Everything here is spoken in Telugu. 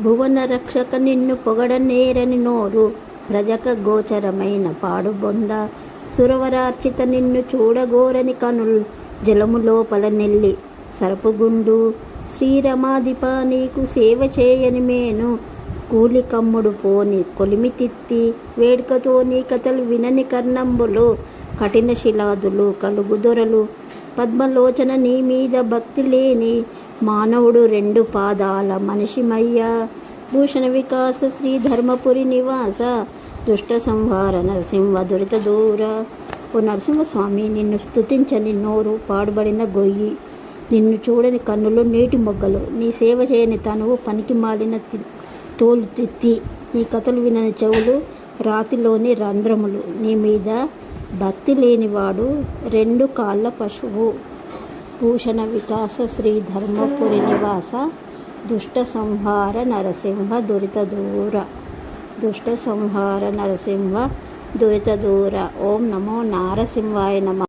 భువన రక్షక నిన్ను పొగడనేరని నోరు, ప్రజక గోచరమైన పాడుబొంద. సురవరార్చిత నిన్ను చూడగోరని కనుల్, జలము లోపల నెల్లి సరపుగుండు. శ్రీరమాధిప నీకు సేవ చేయని మేను, కూలి కమ్ముడు పోని కొలిమి తిత్తి. వేడుకతో నీ కథలు వినని కర్ణంబులు, కఠిన శిలాదులు కలుగుదొరలు. పద్మలోచన నీ మీద భక్తి లేని మానవుడు, రెండు పాదాల మనిషిమయ్యా. భూషణ వికాస శ్రీ ధర్మపురి నివాస, దుష్ట సంహార నరసింహ దురిత దూర. ఓ నరసింహస్వామి, నిన్ను స్తుతించని నోరు పాడుబడిన గొయ్యి, నిన్ను చూడని కన్నులు నీటి మొగ్గలు, నీ సేవ చేయని తనువు పనికి మాలిన తోలు తిత్తి. నీ కథలు వినని చెవులు రాతిలోని రంధ్రములు, నీ మీద భక్తి లేనివాడు రెండు కాళ్ళ పశువు. భూషణ వికాస శ్రీ ధర్మపురి నివాస, దుష్ట సంహార నరసింహ దురిత దూర. దుష్ట సంహార నరసింహ దురిత దూర. ఓం నమో నారసింహాయ నమః.